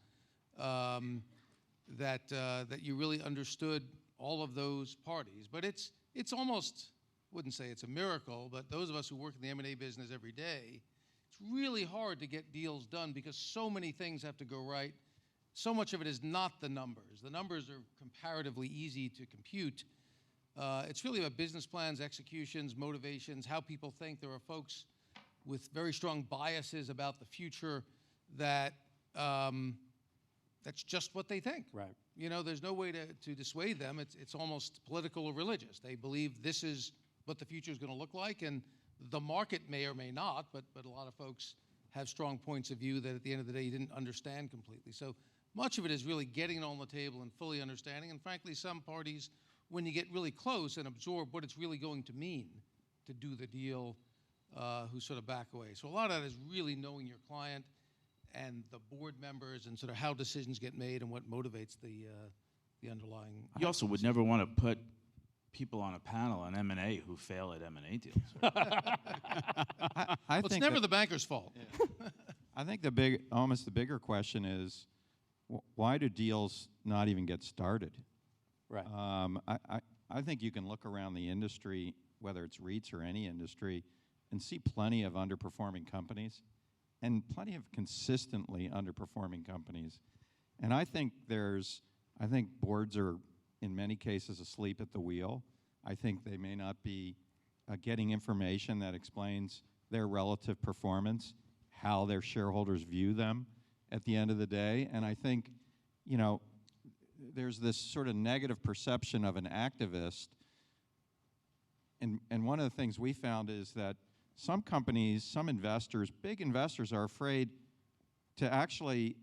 that you really understood all of those parties. But it's almost, wouldn't say it's a miracle, but those of us who work in the M&A business every day, it's really hard to get deals done because so many things have to go right. So much of it is not the numbers. The numbers are comparatively easy to compute. It's really about business plans, executions, motivations, how people think. There are folks with very strong biases about the future that that's just what they think. Right. There's no way to dissuade them. It's almost political or religious. They believe this is what the future is going to look like, and the market may or may not, but a lot of folks have strong points of view that at the end of the day you didn't understand completely. So much of it is really getting it on the table and fully understanding. And frankly, some parties, when you get really close and absorb what it's really going to mean to do the deal, who sort of back away. So a lot of that is really knowing your client and the board members and sort of how decisions get made and what motivates the underlying. You also would never want to put people on a panel on M&A who fail at M&A deals. I Well, it's think never that- the banker's fault. I think almost the bigger question is, why do deals not even get started? Right. I think you can look around the industry, whether it's REITs or any industry, and see plenty of underperforming companies and plenty of consistently underperforming companies. And I think boards are, in many cases, asleep at the wheel. I think they may not be getting information that explains their relative performance, how their shareholders view them at the end of the day. And I think, there's this sort of negative perception of an activist. And one of the things we found is that some companies, some investors, big investors, are afraid to actually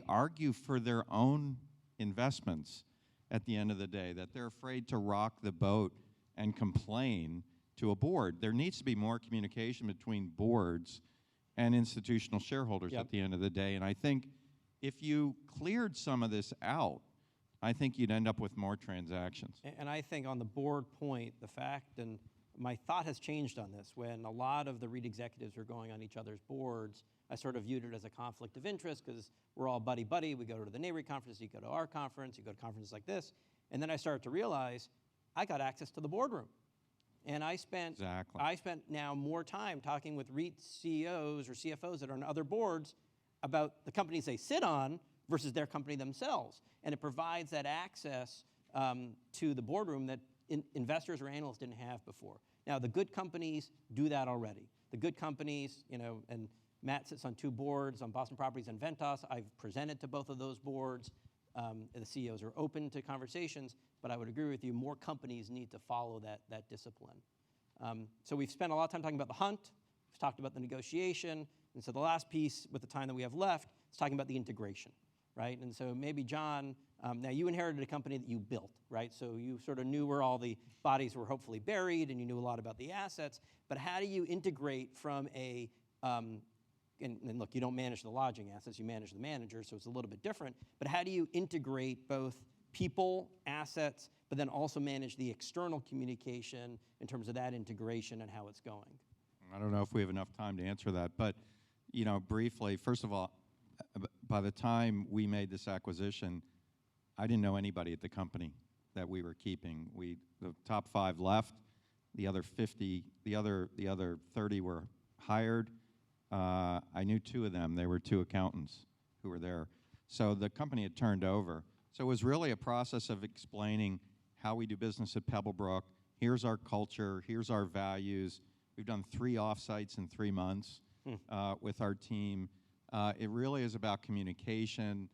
argue for their own investments at the end of the day, that they're afraid to rock the boat and complain to a board. There needs to be more communication between boards and institutional shareholders at the end of the day. And I think if you cleared some of this out, I think you'd end up with more transactions. And I think on the board point, the fact, and my thought has changed on this, when a lot of the REIT executives were going on each other's boards, I sort of viewed it as a conflict of interest because we're all buddy-buddy. We go to the NAREIT conference, you go to our conference, you go to conferences like this. And then I started to realize I got access to the boardroom. And I spent now more time talking with REIT CEOs or CFOs that are on other boards about the companies they sit on versus their company themselves. And it provides that access to the boardroom that investors or analysts didn't have before. Now, the good companies do that already. The good companies, and Matt sits on 2 boards on Boston Properties and Ventas. I've presented to both of those boards. The CEOs are open to conversations, but I would agree with you, more companies need to follow that discipline. So we've spent a lot of time talking about the hunt. We've talked about the negotiation. And so the last piece, with the time that we have left, is talking about the integration, right? And so maybe, John, now you inherited a company that you built, right? So you sort of knew where all the bodies were hopefully buried, and you knew a lot about the assets. But how do you integrate from a, and look, you don't manage the lodging assets, you manage the manager, so it's a little bit different. But how do you integrate both people, assets, but then also manage the external communication in terms of that integration and how it's going? I don't know if we have enough time to answer that, but briefly, first of all, by the time we made this acquisition, I didn't know anybody at the company that we were keeping. The top 5 left, the other 30 were hired. I knew 2 of them. They were 2 accountants who were there. So the company had turned over. So it was really a process of explaining how we do business at Pebblebrook. Here's our culture. Here's our values. We've done 3 offsites in 3 months with our team. It really is about communication.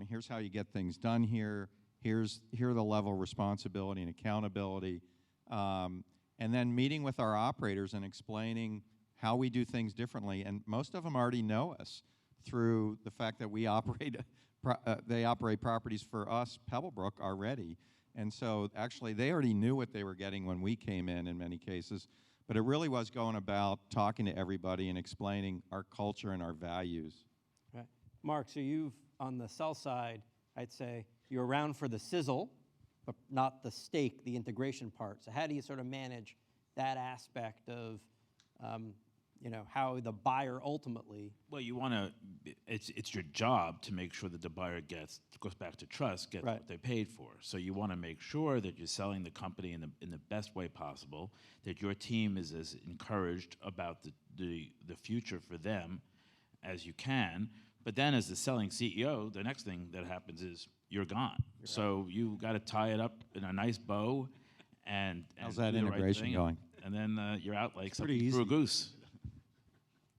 Here's how you get things done here. Here are the level of responsibility and accountability. And then meeting with our operators and explaining how we do things differently. And most of them already know us through the fact that we operate, they operate properties for us, Pebblebrook, already. And so actually they already knew what they were getting when we came in many cases. But it really was going about talking to everybody and explaining our culture and our values. Right. Mark, so you've, on the sell side, I'd say you're around for the sizzle, but not the steak, the integration part. So how do you sort of manage that aspect of, how the buyer ultimately? Well, you want to, it's your job to make sure that the buyer goes back to trust, gets what they paid for. So you want to make sure that you're selling the company in the best way possible, that your team is as encouraged about the future for them as you can. But then as the selling CEO, the next thing that happens is you're gone. So you got to tie it up in a nice bow and how's that do the right integration thing, going? And then you're out like pretty something through a goose.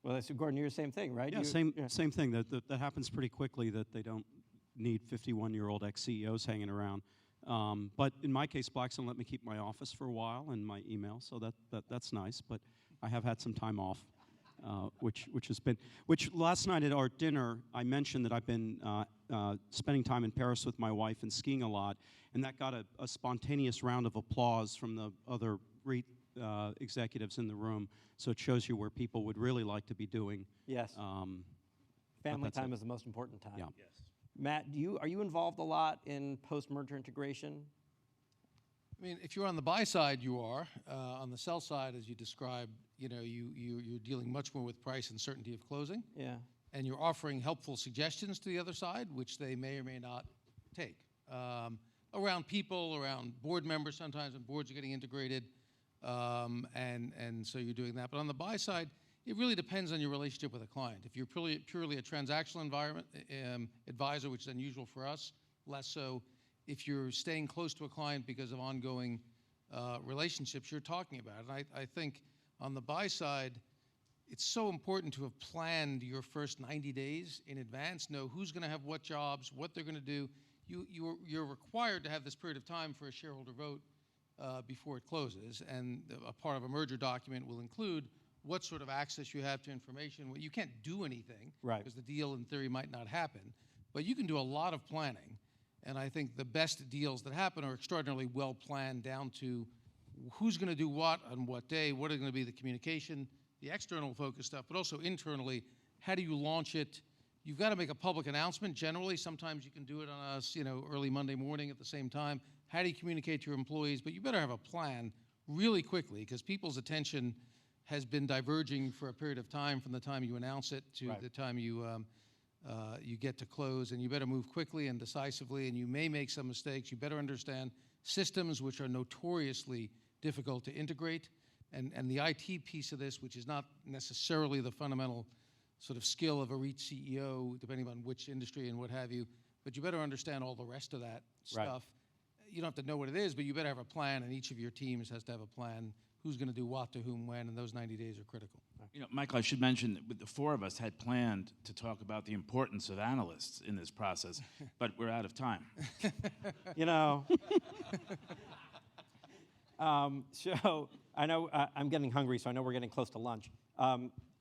Well, that's Gordon, you're the same thing, right? Yeah, same thing. That happens pretty quickly, that they don't need 51-year-old ex-CEOs hanging around. But in my case, Blackstone let me keep my office for a while and my email, so that's nice. But I have had some time off. which has been, which last night at our dinner, I mentioned that I've been spending time in Paris with my wife and skiing a lot, and that got a spontaneous round of applause from the other REIT executives in the room. So it shows you where people would really like to be doing. Yes. Family time is the most important time. Yeah. Yes. Matt, are you involved a lot in post-merger integration? I mean, if you're on the buy side, you are. On the sell side, as you described, you're dealing much more with price and certainty of closing. Yeah. And you're offering helpful suggestions to the other side, which they may or may not take. Around people, around board members, sometimes when boards are getting integrated, and so you're doing that. But on the buy side, it really depends on your relationship with a client. If you're purely a transactional environment advisor, which is unusual for us, less so. If you're staying close to a client because of ongoing relationships you're talking about. And I think on the buy side, it's so important to have planned your first 90 days in advance, know who's going to have what jobs, what they're going to do. You're required to have this period of time for a shareholder vote before it closes, and a part of a merger document will include what sort of access you have to information. Well, you can't do anything, right, because the deal in theory might not happen, but you can do a lot of planning. And I think the best deals that happen are extraordinarily well planned down to who's going to do what on what day, what are going to be the communication, the external focus stuff, but also internally, how do you launch it? You've got to make a public announcement generally. Sometimes you can do it on early Monday morning at the same time. How do you communicate to your employees? But you better have a plan really quickly, because people's attention has been diverging for a period of time from the time you announce it to the time you get to close, and you better move quickly and decisively, and you may make some mistakes. You better understand systems which are notoriously difficult to integrate, and the IT piece of this, which is not necessarily the fundamental sort of skill of a REIT CEO, depending on which industry and what have you, but you better understand all the rest of that stuff. You don't have to know what it is, but you better have a plan, and each of your teams has to have a plan. Who's going to do what to whom when, and those 90 days are critical. Michael, I should mention that the four of us had planned to talk about the importance of analysts in this process, but we're out of time. So I know I'm getting hungry, so I know we're getting close to lunch.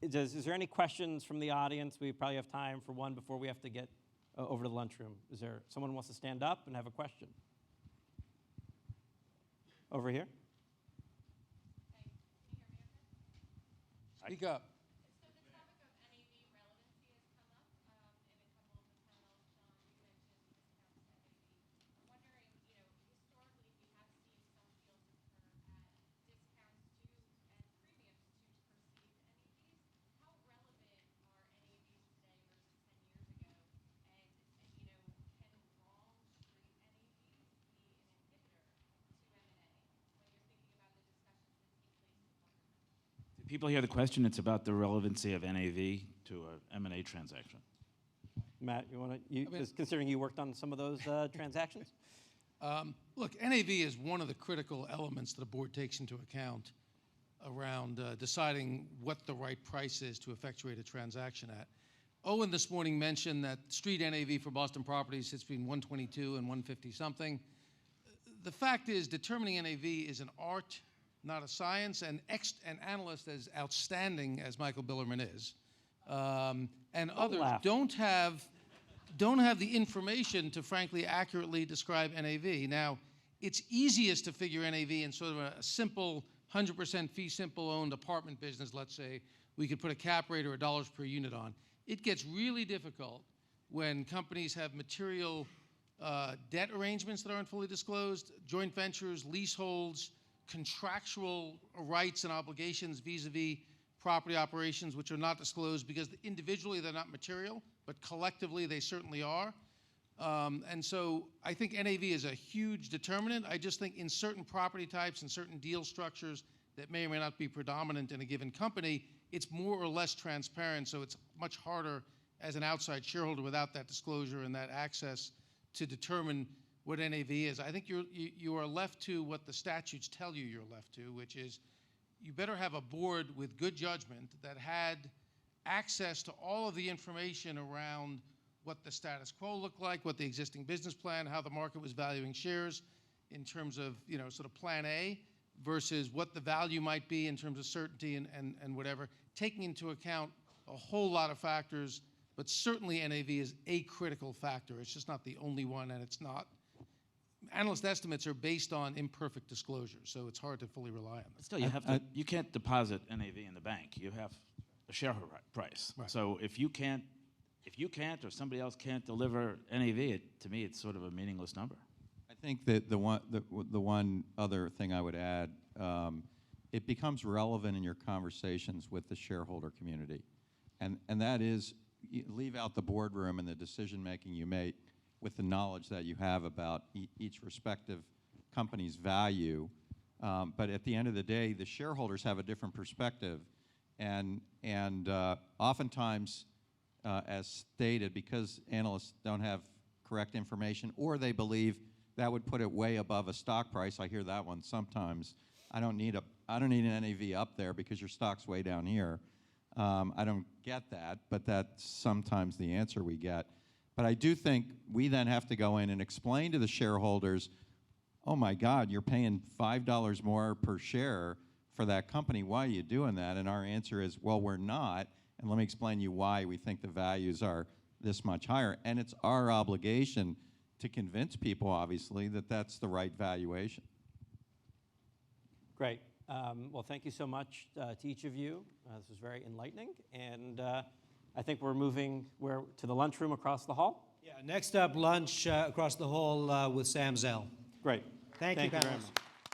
Is there any questions from the audience? We probably have time for one before we have to get over to the lunchroom. Is there someone who wants to stand up and have a question? Over here. Speak up. So the topic of NAV relevancy has come up in a couple of the panels. Sean, you mentioned discounts to NAV. I'm wondering, historically we have seen some deals occur at discounts to and premiums to perceived NAVs. How relevant are NAVs today versus 10 years ago? And can wrong street NAVs be an inhibitor to M&A when you're thinking about the discussions that take place in longer term? Did people hear the question? It's about the relevancy of NAV to an M&A transaction. Matt, you want to, considering you worked on some of those transactions? Look, NAV is one of the critical elements that the board takes into account around deciding what the right price is to effectuate a transaction at. Owen this morning mentioned that street NAV for Boston Properties sits between 122 and 150 something. The fact is, determining NAV is an art, not a science, and an analyst as outstanding as Michael BILERMAN is, and others don't have the information to frankly accurately describe NAV. Now, it's easiest to figure NAV in sort of a simple 100% fee simple owned apartment business. Let's say we could put a cap rate or dollars per unit on. It gets really difficult when companies have material debt arrangements that aren't fully disclosed, joint ventures, leaseholds, contractual rights and obligations vis-a-vis property operations which are not disclosed, because individually they're not material, but collectively they certainly are. And so I think NAV is a huge determinant. I just think in certain property types and certain deal structures that may or may not be predominant in a given company, it's more or less transparent, so it's much harder as an outside shareholder without that disclosure and that access to determine what NAV is. I think you are left to what the statutes tell you you're left to, which is you better have a board with good judgment that had access to all of the information around what the status quo looked like, what the existing business plan, how the market was valuing shares in terms of, sort of plan A, versus what the value might be in terms of certainty and whatever, taking into account a whole lot of factors, but certainly NAV is a critical factor. It's just not the only one, and it's not. Analyst estimates are based on imperfect disclosure, so it's hard to fully rely on them. Still, you have to. You can't deposit NAV in the bank. You have a share price. Right. So if you can't, or somebody else can't deliver NAV, to me, it's sort of a meaningless number. I think that the one other thing I would add, it becomes relevant in your conversations with the shareholder community, and that is, you leave out the boardroom and the decision making you make with the knowledge that you have about each respective company's value. But at the end of the day, the shareholders have a different perspective, and oftentimes, as stated, because analysts don't have correct information, or they believe that would put it way above a stock price. I hear that one sometimes. I don't need an NAV up there because your stock's way down here. I don't get that, but that's sometimes the answer we get. But I do think we then have to go in and explain to the shareholders, oh my God, you're paying $5 more per share for that company. Why are you doing that? And our answer is, well, we're not. And let me explain to you why we think the values are this much higher. And it's our obligation to convince people, obviously, that that's the right valuation. Great. Well, thank you so much to each of you. This was very enlightening. And I think we're moving to the lunchroom across the hall. Yeah, next up, lunch across the hall with Sam Zell. Great. Thank you, very panelists. much.